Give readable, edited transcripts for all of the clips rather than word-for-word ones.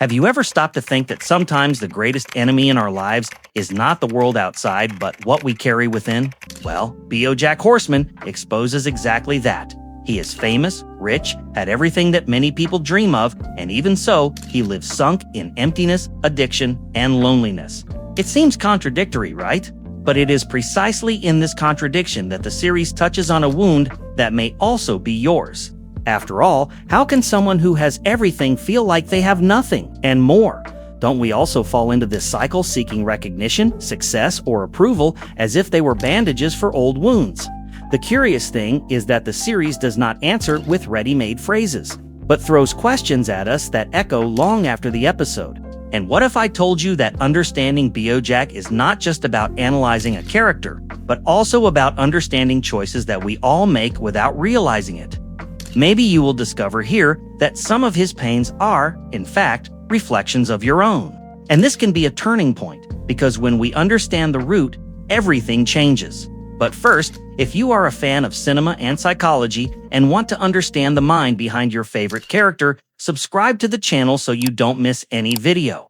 Have you ever stopped to think that sometimes the greatest enemy in our lives is not the world outside, but what we carry within? Well, BoJack Horseman exposes exactly that. He is famous, rich, had everything that many people dream of, and even so, he lives sunk in emptiness, addiction, and loneliness. It seems contradictory, right? But it is precisely in this contradiction that the series touches on a wound that may also be yours. After all, how can someone who has everything feel like they have nothing and more? Don't we also fall into this cycle seeking recognition, success, or approval as if they were bandages for old wounds? The curious thing is that the series does not answer with ready-made phrases, but throws questions at us that echo long after the episode. And what if I told you that understanding BoJack is not just about analyzing a character, but also about understanding choices that we all make without realizing it? Maybe you will discover here that some of his pains are, in fact, reflections of your own. And this can be a turning point, because when we understand the root, everything changes. But first, if you are a fan of cinema and psychology and want to understand the mind behind your favorite character, subscribe to the channel so you don't miss any video.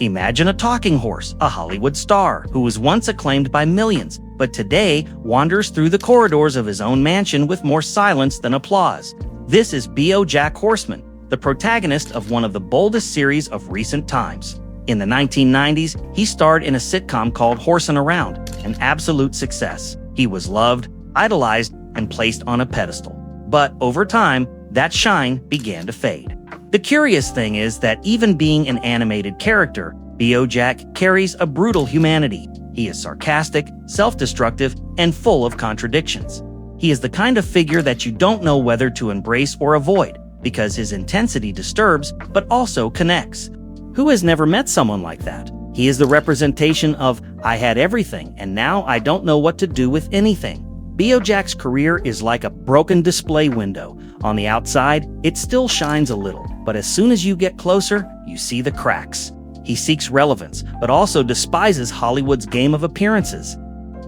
Imagine a talking horse, a Hollywood star, who was once acclaimed by millions, but today wanders through the corridors of his own mansion with more silence than applause. This is BoJack Horseman, the protagonist of one of the boldest series of recent times. In the 1990s, he starred in a sitcom called Horsin' Around, an absolute success. He was loved, idolized, and placed on a pedestal. But over time, that shine began to fade. The curious thing is that even being an animated character, BoJack carries a brutal humanity. He is sarcastic, self-destructive, and full of contradictions. He is the kind of figure that you don't know whether to embrace or avoid, because his intensity disturbs, but also connects. Who has never met someone like that? He is the representation of, I had everything, and now I don't know what to do with anything. BoJack's career is like a broken display window. On the outside, it still shines a little, but as soon as you get closer, you see the cracks. He seeks relevance, but also despises Hollywood's game of appearances.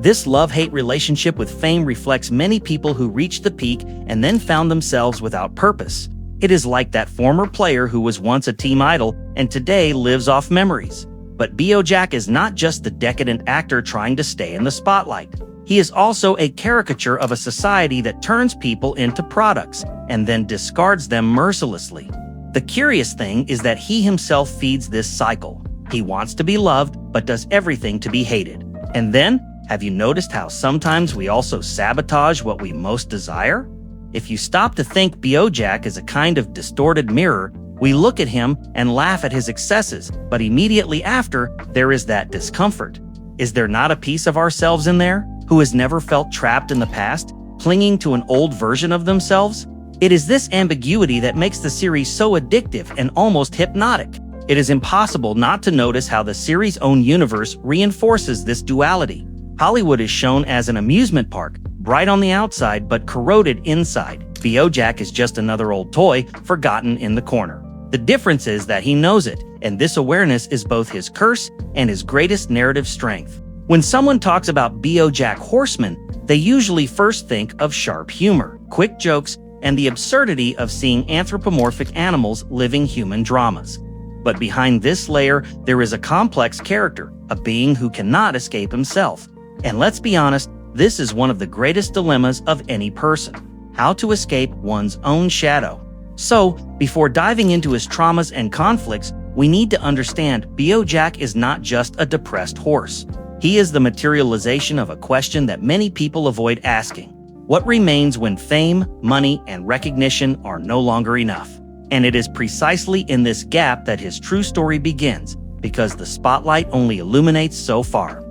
This love-hate relationship with fame reflects many people who reached the peak and then found themselves without purpose. It is like that former player who was once a team idol and today lives off memories. But BoJack is not just the decadent actor trying to stay in the spotlight. He is also a caricature of a society that turns people into products and then discards them mercilessly. The curious thing is that he himself feeds this cycle. He wants to be loved, but does everything to be hated. And then, have you noticed how sometimes we also sabotage what we most desire? If you stop to think, BoJack is a kind of distorted mirror. We look at him and laugh at his excesses, but immediately after, there is that discomfort. Is there not a piece of ourselves in there, who has never felt trapped in the past, clinging to an old version of themselves? It is this ambiguity that makes the series so addictive and almost hypnotic. It is impossible not to notice how the series' own universe reinforces this duality. Hollywood is shown as an amusement park, bright on the outside but corroded inside. BoJack is just another old toy forgotten in the corner. The difference is that he knows it, and this awareness is both his curse and his greatest narrative strength. When someone talks about BoJack Horseman, they usually first think of sharp humor, quick jokes, and the absurdity of seeing anthropomorphic animals living human dramas. But behind this layer, there is a complex character, a being who cannot escape himself. And let's be honest, this is one of the greatest dilemmas of any person: how to escape one's own shadow. So, before diving into his traumas and conflicts, we need to understand BoJack is not just a depressed horse. He is the materialization of a question that many people avoid asking. What remains when fame, money, and recognition are no longer enough? And it is precisely in this gap that his true story begins, because the spotlight only illuminates so far.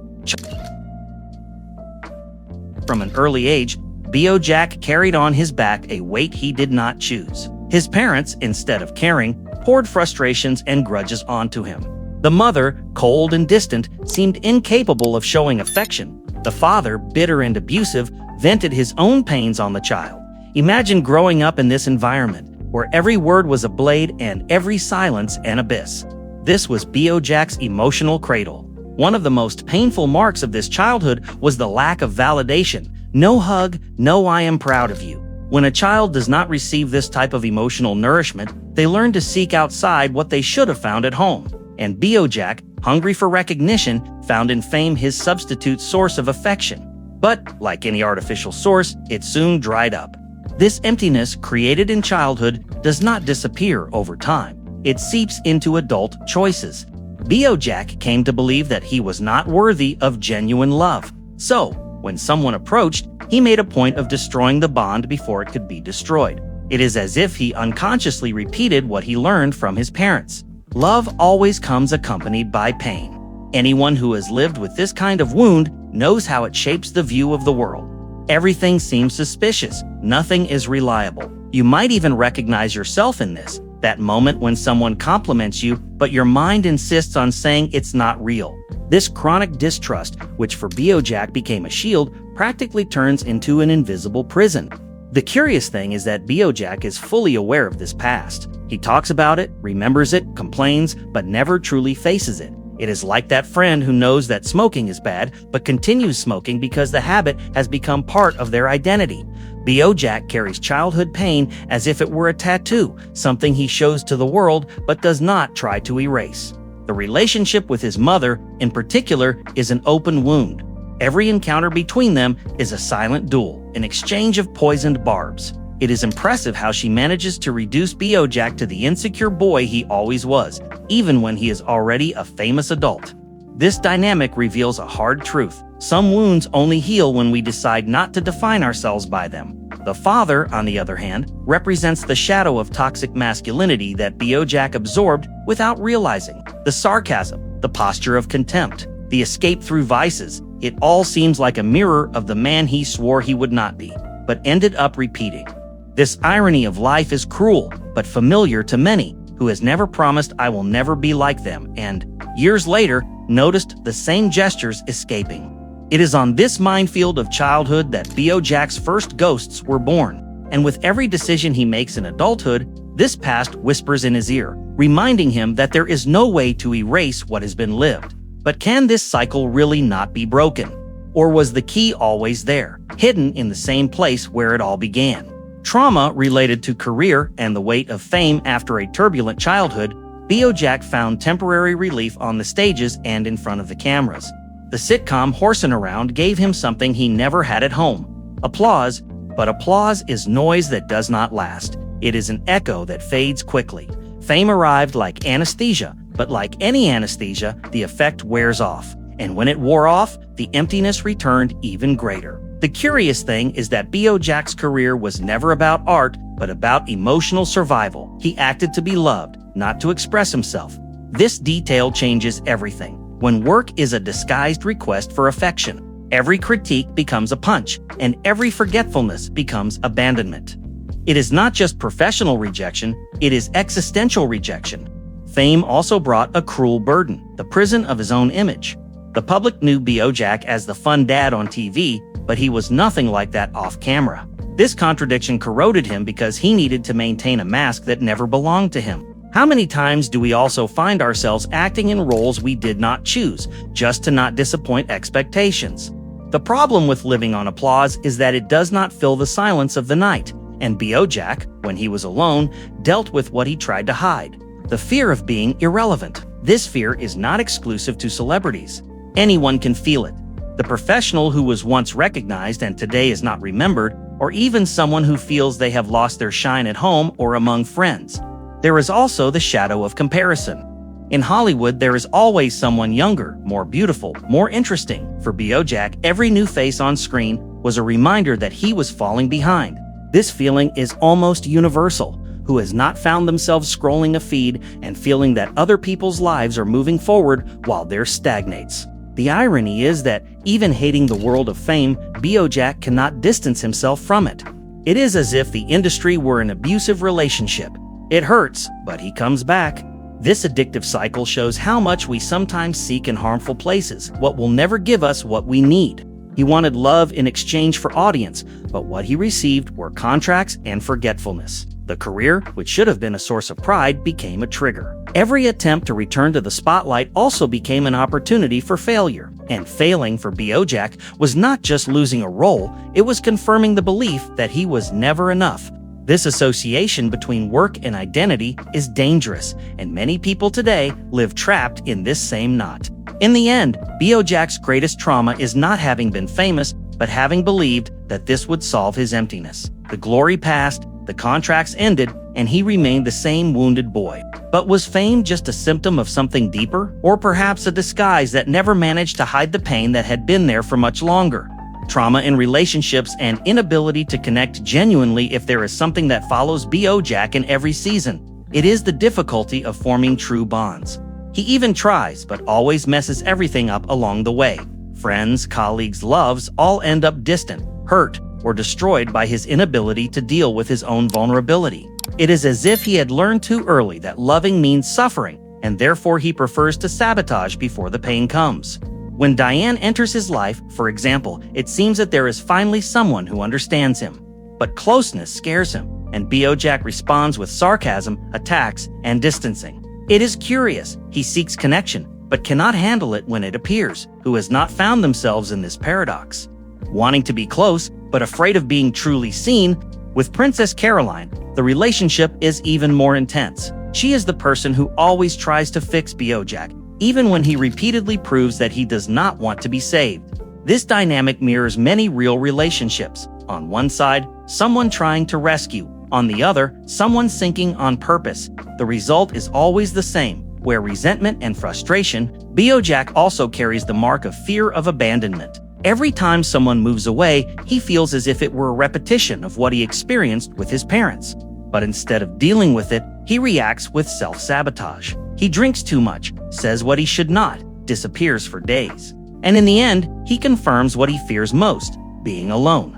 From an early age, BoJack carried on his back a weight he did not choose. His parents, instead of caring, poured frustrations and grudges onto him. The mother, cold and distant, seemed incapable of showing affection. The father, bitter and abusive, vented his own pains on the child. Imagine growing up in this environment, where every word was a blade and every silence an abyss. This was BoJack's emotional cradle. One of the most painful marks of this childhood was the lack of validation. No hug, no "I am proud of you." When a child does not receive this type of emotional nourishment, they learn to seek outside what they should have found at home. And BoJack, hungry for recognition, found in fame his substitute source of affection. But, like any artificial source, it soon dried up. This emptiness created in childhood does not disappear over time. It seeps into adult choices. BoJack came to believe that he was not worthy of genuine love. So, when someone approached, he made a point of destroying the bond before it could be destroyed. It is as if he unconsciously repeated what he learned from his parents. Love always comes accompanied by pain. Anyone who has lived with this kind of wound knows how it shapes the view of the world. Everything seems suspicious. Nothing is reliable. You might even recognize yourself in this. That moment when someone compliments you, but your mind insists on saying it's not real. This chronic distrust, which for BoJack became a shield, practically turns into an invisible prison. The curious thing is that BoJack is fully aware of this past. He talks about it, remembers it, complains, but never truly faces it. It is like that friend who knows that smoking is bad, but continues smoking because the habit has become part of their identity. BoJack carries childhood pain as if it were a tattoo, something he shows to the world but does not try to erase. The relationship with his mother, in particular, is an open wound. Every encounter between them is a silent duel, an exchange of poisoned barbs. It is impressive how she manages to reduce BoJack to the insecure boy he always was, even when he is already a famous adult. This dynamic reveals a hard truth. Some wounds only heal when we decide not to define ourselves by them. The father, on the other hand, represents the shadow of toxic masculinity that BoJack absorbed without realizing. The sarcasm, the posture of contempt, the escape through vices, it all seems like a mirror of the man he swore he would not be, but ended up repeating. This irony of life is cruel, but familiar to many, who has never promised "I will never be like them," and, years later, noticed the same gestures escaping. It is on this minefield of childhood that BoJack's first ghosts were born, and with every decision he makes in adulthood, this past whispers in his ear, reminding him that there is no way to erase what has been lived. But can this cycle really not be broken? Or was the key always there, hidden in the same place where it all began? Trauma related to career and the weight of fame after a turbulent childhood, BoJack found temporary relief on the stages and in front of the cameras. The sitcom Horsin' Around gave him something he never had at home: applause. But applause is noise that does not last. It is an echo that fades quickly. Fame arrived like anesthesia, but like any anesthesia, the effect wears off. And when it wore off, the emptiness returned even greater. The curious thing is that BoJack's career was never about art, but about emotional survival. He acted to be loved, not to express himself. This detail changes everything. When work is a disguised request for affection, every critique becomes a punch, and every forgetfulness becomes abandonment. It is not just professional rejection, it is existential rejection. Fame also brought a cruel burden, the prison of his own image. The public knew BoJack as the fun dad on TV, but he was nothing like that off camera. This contradiction corroded him because he needed to maintain a mask that never belonged to him. How many times do we also find ourselves acting in roles we did not choose, just to not disappoint expectations? The problem with living on applause is that it does not fill the silence of the night, and BoJack, when he was alone, dealt with what he tried to hide: the fear of being irrelevant. This fear is not exclusive to celebrities. Anyone can feel it. The professional who was once recognized and today is not remembered, or even someone who feels they have lost their shine at home or among friends. There is also the shadow of comparison. In Hollywood, there is always someone younger, more beautiful, more interesting. For BoJack, every new face on screen was a reminder that he was falling behind. This feeling is almost universal. Who has not found themselves scrolling a feed and feeling that other people's lives are moving forward while theirs stagnates? The irony is that, even hating the world of fame, BoJack cannot distance himself from it. It is as if the industry were an abusive relationship. It hurts, but he comes back. This addictive cycle shows how much we sometimes seek in harmful places, what will never give us what we need. He wanted love in exchange for audience, but what he received were contracts and forgetfulness. The career, which should have been a source of pride, became a trigger. Every attempt to return to the spotlight also became an opportunity for failure. And failing for BoJack was not just losing a role, it was confirming the belief that he was never enough. This association between work and identity is dangerous, and many people today live trapped in this same knot. In the end, BoJack's greatest trauma is not having been famous, but having believed that this would solve his emptiness. The glory passed, the contracts ended, and he remained the same wounded boy. But was fame just a symptom of something deeper? Or perhaps a disguise that never managed to hide the pain that had been there for much longer? Trauma in relationships and inability to connect genuinely if there is something that follows BoJack in every season. It is the difficulty of forming true bonds. He even tries, but always messes everything up along the way. Friends, colleagues, loves all end up distant, hurt, or destroyed by his inability to deal with his own vulnerability. It is as if he had learned too early that loving means suffering, and therefore he prefers to sabotage before the pain comes. When Diane enters his life, for example, it seems that there is finally someone who understands him. But closeness scares him, and BoJack responds with sarcasm, attacks, and distancing. It is curious. He seeks connection, but cannot handle it when it appears, who has not found themselves in this paradox. Wanting to be close, but afraid of being truly seen, with Princess Caroline, the relationship is even more intense. She is the person who always tries to fix BoJack, even when he repeatedly proves that he does not want to be saved. This dynamic mirrors many real relationships. On one side, someone trying to rescue. On the other, someone sinking on purpose. The result is always the same, where resentment and frustration. BoJack also carries the mark of fear of abandonment. Every time someone moves away, he feels as if it were a repetition of what he experienced with his parents. But instead of dealing with it, he reacts with self-sabotage. He drinks too much, says what he should not, disappears for days. And in the end, he confirms what he fears most, being alone.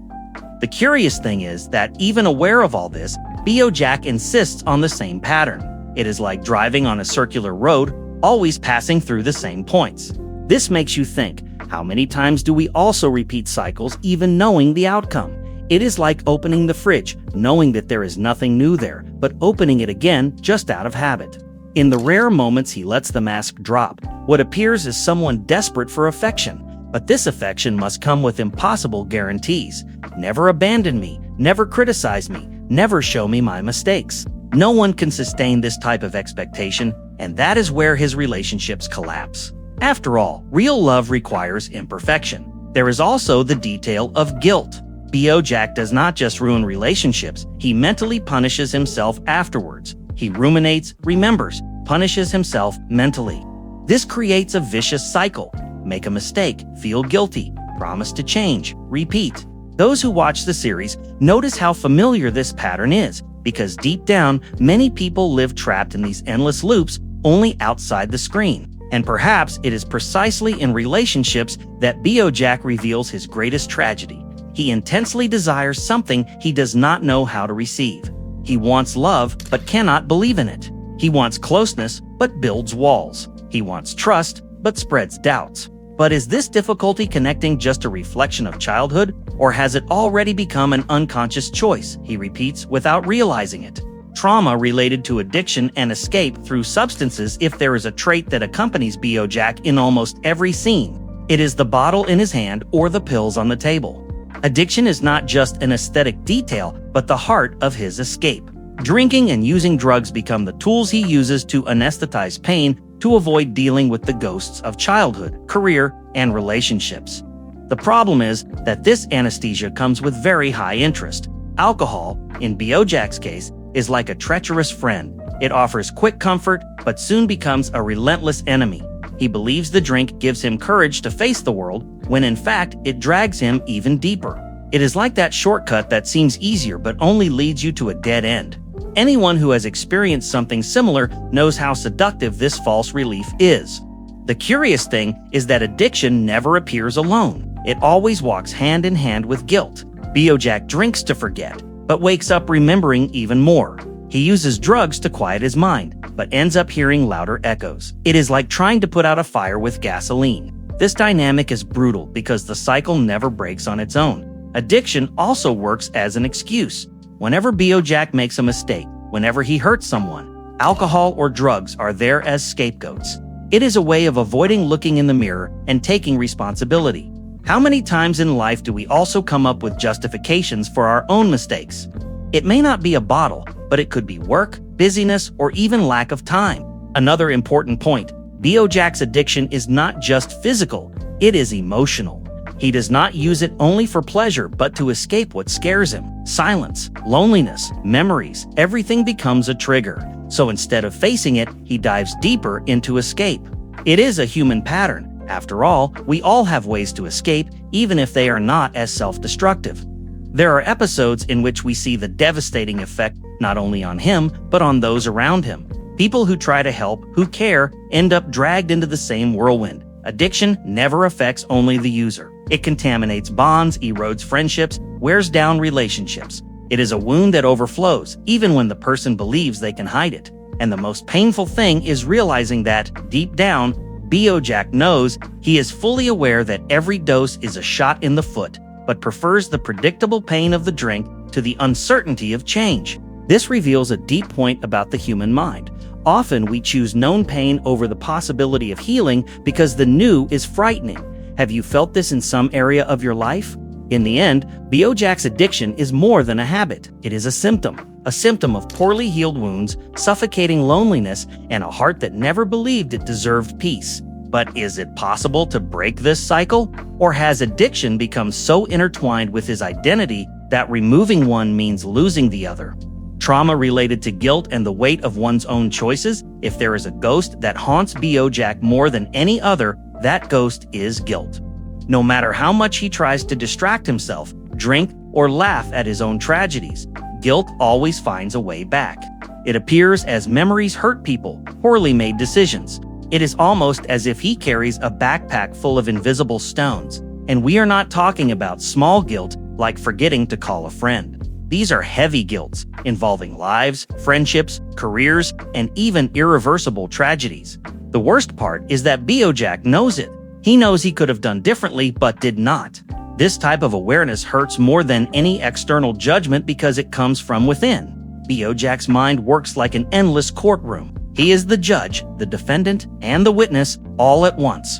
The curious thing is that even aware of all this, BoJack insists on the same pattern. It is like driving on a circular road, always passing through the same points. This makes you think, how many times do we also repeat cycles even knowing the outcome? It is like opening the fridge, knowing that there is nothing new there, but opening it again just out of habit. In the rare moments he lets the mask drop, what appears is someone desperate for affection. But this affection must come with impossible guarantees. Never abandon me, never criticize me, never show me my mistakes. No one can sustain this type of expectation, and that is where his relationships collapse. After all, real love requires imperfection. There is also the detail of guilt. BoJack does not just ruin relationships, he mentally punishes himself afterwards. He ruminates, remembers, punishes himself mentally. This creates a vicious cycle. Make a mistake, feel guilty, promise to change, repeat. Those who watch the series notice how familiar this pattern is, because deep down, many people live trapped in these endless loops only outside the screen. And perhaps it is precisely in relationships that BoJack reveals his greatest tragedy. He intensely desires something he does not know how to receive. He wants love, but cannot believe in it. He wants closeness, but builds walls. He wants trust, but spreads doubts. But is this difficulty connecting just a reflection of childhood, or has it already become an unconscious choice he repeats without realizing it? Trauma related to addiction and escape through substances. If there is a trait that accompanies BoJack in almost every scene, it is the bottle in his hand or the pills on the table. Addiction is not just an aesthetic detail, but the heart of his escape. Drinking and using drugs become the tools he uses to anesthetize pain, to avoid dealing with the ghosts of childhood, career, and relationships. The problem is that this anesthesia comes with very high interest. Alcohol, in BoJack's case, is like a treacherous friend. It offers quick comfort, but soon becomes a relentless enemy. He believes the drink gives him courage to face the world, when in fact it drags him even deeper. It is like that shortcut that seems easier but only leads you to a dead end. Anyone who has experienced something similar knows how seductive this false relief is. The curious thing is that addiction never appears alone. It always walks hand in hand with guilt. BoJack drinks to forget, but wakes up remembering even more. He uses drugs to quiet his mind, but ends up hearing louder echoes. It is like trying to put out a fire with gasoline. This dynamic is brutal because the cycle never breaks on its own. Addiction also works as an excuse. Whenever BoJack makes a mistake, whenever he hurts someone, alcohol or drugs are there as scapegoats. It is a way of avoiding looking in the mirror and taking responsibility. How many times in life do we also come up with justifications for our own mistakes? It may not be a bottle, but it could be work, busyness, or even lack of time. Another important point, BoJack's addiction is not just physical, it is emotional. He does not use it only for pleasure, but to escape what scares him. Silence, loneliness, memories, everything becomes a trigger. So instead of facing it, he dives deeper into escape. It is a human pattern. After all, we all have ways to escape, even if they are not as self-destructive. There are episodes in which we see the devastating effect not only on him, but on those around him. People who try to help, who care, end up dragged into the same whirlwind. Addiction never affects only the user. It contaminates bonds, erodes friendships, wears down relationships. It is a wound that overflows, even when the person believes they can hide it. And the most painful thing is realizing that, deep down, BoJack knows he is fully aware that every dose is a shot in the foot, but prefers the predictable pain of the drink to the uncertainty of change. This reveals a deep point about the human mind. Often we choose known pain over the possibility of healing because the new is frightening. Have you felt this in some area of your life? In the end, BoJack's addiction is more than a habit. It is a symptom of poorly healed wounds, suffocating loneliness, and a heart that never believed it deserved peace. But is it possible to break this cycle? Or has addiction become so intertwined with his identity that removing one means losing the other? Trauma related to guilt and the weight of one's own choices? If there is a ghost that haunts BoJack more than any other, that ghost is guilt. No matter how much he tries to distract himself, drink, or laugh at his own tragedies, guilt always finds a way back. It appears as memories hurt people, poorly made decisions. It is almost as if he carries a backpack full of invisible stones. And we are not talking about small guilt like forgetting to call a friend. These are heavy guilts, involving lives, friendships, careers, and even irreversible tragedies. The worst part is that BoJack knows it. He knows he could have done differently, but did not. This type of awareness hurts more than any external judgment because it comes from within. BoJack's mind works like an endless courtroom. He is the judge, the defendant, and the witness all at once.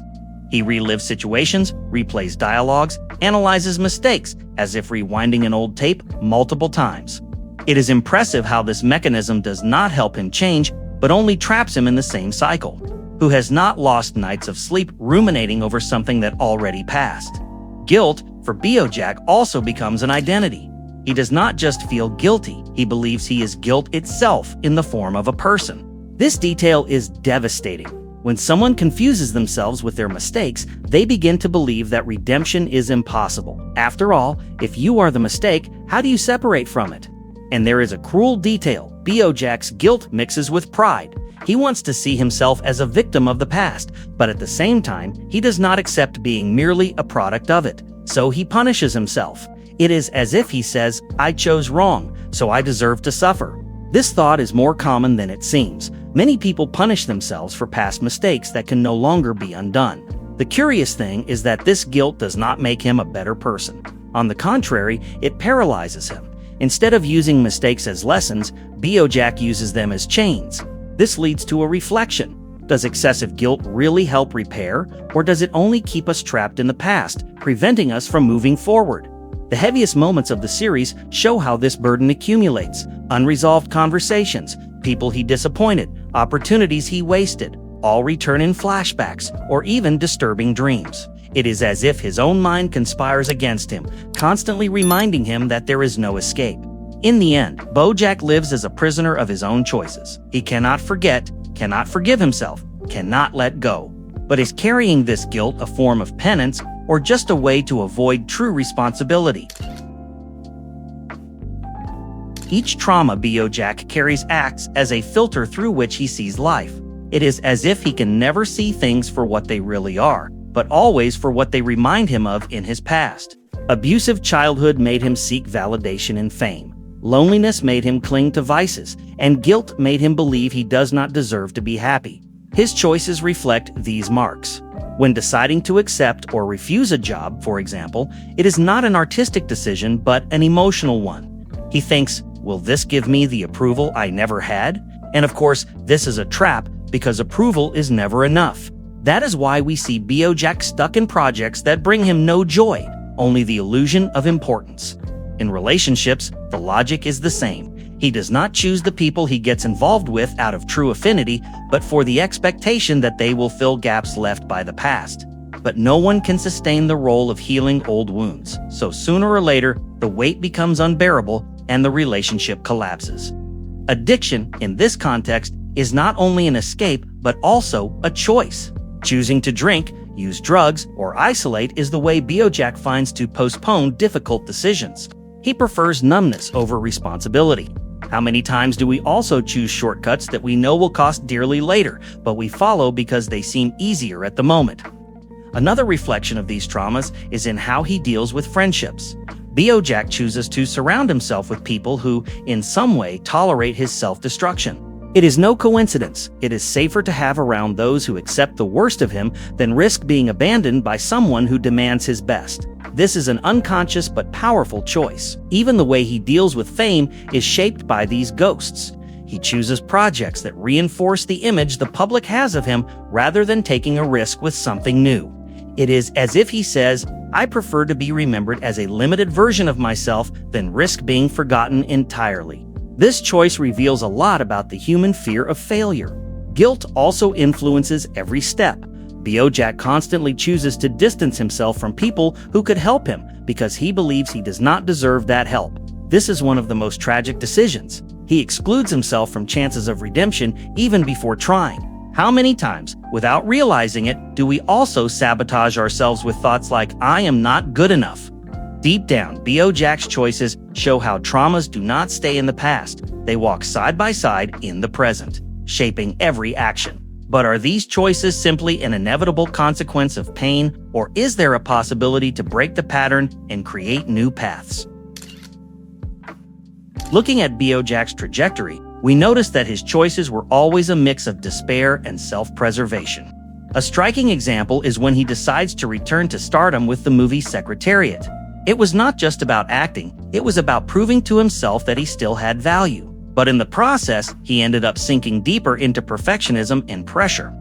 He relives situations, replays dialogues, analyzes mistakes as if rewinding an old tape multiple times. It is impressive how this mechanism does not help him change, but only traps him in the same cycle. Who has not lost nights of sleep ruminating over something that already passed? Guilt, for BoJack, also becomes an identity. He does not just feel guilty, he believes he is guilt itself in the form of a person. This detail is devastating. When someone confuses themselves with their mistakes, they begin to believe that redemption is impossible. After all, if you are the mistake, how do you separate from it? And there is a cruel detail. BoJack's guilt mixes with pride. He wants to see himself as a victim of the past, but at the same time, he does not accept being merely a product of it. So he punishes himself. It is as if he says, "I chose wrong, so I deserve to suffer." This thought is more common than it seems. Many people punish themselves for past mistakes that can no longer be undone. The curious thing is that this guilt does not make him a better person. On the contrary, it paralyzes him. Instead of using mistakes as lessons, BoJack uses them as chains. This leads to a reflection. Does excessive guilt really help repair, or does it only keep us trapped in the past, preventing us from moving forward? The heaviest moments of the series show how this burden accumulates. Unresolved conversations, people he disappointed, opportunities he wasted, all return in flashbacks or even disturbing dreams. It is as if his own mind conspires against him, constantly reminding him that there is no escape. In the end, BoJack lives as a prisoner of his own choices. He cannot forget, cannot forgive himself, cannot let go. But is carrying this guilt a form of penance or just a way to avoid true responsibility? Each trauma BoJack carries acts as a filter through which he sees life. It is as if he can never see things for what they really are, but always for what they remind him of in his past. Abusive childhood made him seek validation and fame. Loneliness made him cling to vices, and guilt made him believe he does not deserve to be happy. His choices reflect these marks. When deciding to accept or refuse a job, for example, it is not an artistic decision but an emotional one. He thinks, Will this give me the approval I never had? And of course, this is a trap because approval is never enough. That is why we see BoJack stuck in projects that bring him no joy, only the illusion of importance. In relationships, the logic is the same. He does not choose the people he gets involved with out of true affinity, but for the expectation that they will fill gaps left by the past. But no one can sustain the role of healing old wounds, so sooner or later, the weight becomes unbearable and the relationship collapses. Addiction, in this context, is not only an escape, but also a choice. Choosing to drink, use drugs, or isolate is the way BoJack finds to postpone difficult decisions. He prefers numbness over responsibility. How many times do we also choose shortcuts that we know will cost dearly later, but we follow because they seem easier at the moment? Another reflection of these traumas is in how he deals with friendships. BoJack chooses to surround himself with people who, in some way, tolerate his self-destruction. It is no coincidence. It is safer to have around those who accept the worst of him than risk being abandoned by someone who demands his best. This is an unconscious but powerful choice. Even the way he deals with fame is shaped by these ghosts. He chooses projects that reinforce the image the public has of him rather than taking a risk with something new. It is as if he says, "I prefer to be remembered as a limited version of myself than risk being forgotten entirely." This choice reveals a lot about the human fear of failure. Guilt also influences every step. BoJack constantly chooses to distance himself from people who could help him because he believes he does not deserve that help. This is one of the most tragic decisions. He excludes himself from chances of redemption even before trying. How many times, without realizing it, do we also sabotage ourselves with thoughts like, "I am not good enough"? Deep down, BoJack's choices show how traumas do not stay in the past. They walk side by side in the present, shaping every action. But are these choices simply an inevitable consequence of pain, or is there a possibility to break the pattern and create new paths? Looking at BoJack's trajectory, we notice that his choices were always a mix of despair and self-preservation. A striking example is when he decides to return to stardom with the movie Secretariat. It was not just about acting, it was about proving to himself that he still had value. But in the process, he ended up sinking deeper into perfectionism and pressure.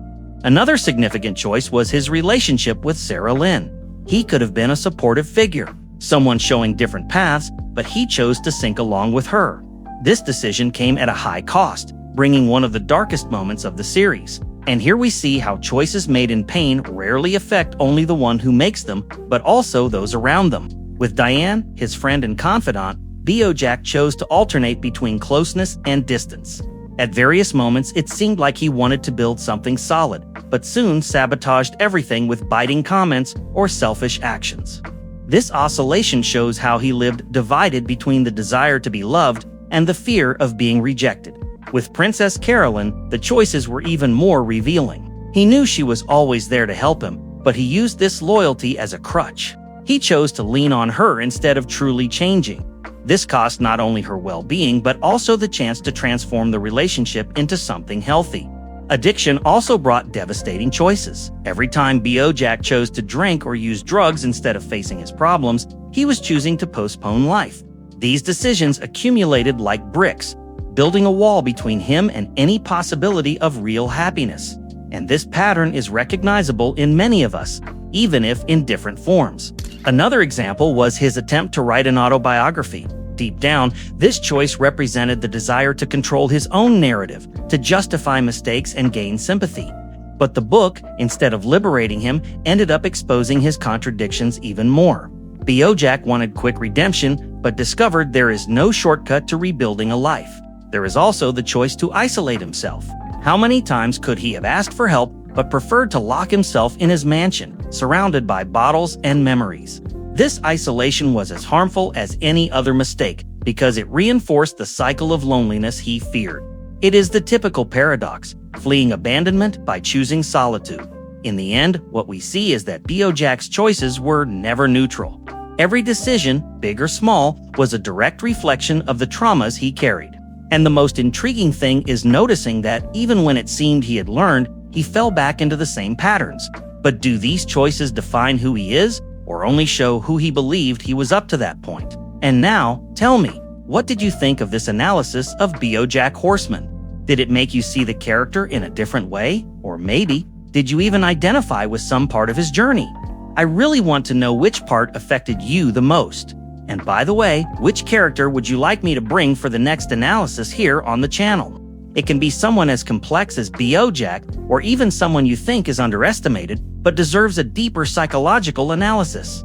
Another significant choice was his relationship with Sarah Lynn. He could have been a supportive figure, someone showing different paths, but he chose to sink along with her. This decision came at a high cost, bringing one of the darkest moments of the series. And here we see how choices made in pain rarely affect only the one who makes them, but also those around them. With Diane, his friend and confidant, BoJack chose to alternate between closeness and distance. At various moments, it seemed like he wanted to build something solid, but soon sabotaged everything with biting comments or selfish actions. This oscillation shows how he lived divided between the desire to be loved and the fear of being rejected. With Princess Carolyn, the choices were even more revealing. He knew she was always there to help him, but he used this loyalty as a crutch. He chose to lean on her instead of truly changing. This cost not only her well-being, but also the chance to transform the relationship into something healthy. Addiction also brought devastating choices. Every time BoJack chose to drink or use drugs instead of facing his problems, he was choosing to postpone life. These decisions accumulated like bricks, building a wall between him and any possibility of real happiness. And this pattern is recognizable in many of us, even if in different forms. Another example was his attempt to write an autobiography. Deep down, this choice represented the desire to control his own narrative, to justify mistakes and gain sympathy. But the book, instead of liberating him, ended up exposing his contradictions even more. BoJack wanted quick redemption, but discovered there is no shortcut to rebuilding a life. There is also the choice to isolate himself. How many times could he have asked for help, but preferred to lock himself in his mansion, surrounded by bottles and memories? This isolation was as harmful as any other mistake, because it reinforced the cycle of loneliness he feared. It is the typical paradox, fleeing abandonment by choosing solitude. In the end, what we see is that BoJack's choices were never neutral. Every decision, big or small, was a direct reflection of the traumas he carried. And the most intriguing thing is noticing that even when it seemed he had learned, he fell back into the same patterns. But do these choices define who he is, or only show who he believed he was up to that point? And now, tell me, What did you think of this analysis of BoJack Horseman? Did it make you see the character in a different way? Or maybe, did you even identify with some part of his journey? I really want to know which part affected you the most. And by the way, which character would you like me to bring for the next analysis here on the channel? It can be someone as complex as BoJack, or even someone you think is underestimated, but deserves a deeper psychological analysis.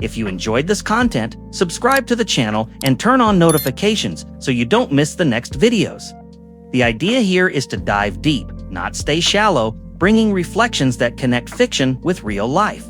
If you enjoyed this content, subscribe to the channel and turn on notifications so you don't miss the next videos. The idea here is to dive deep, not stay shallow, bringing reflections that connect fiction with real life.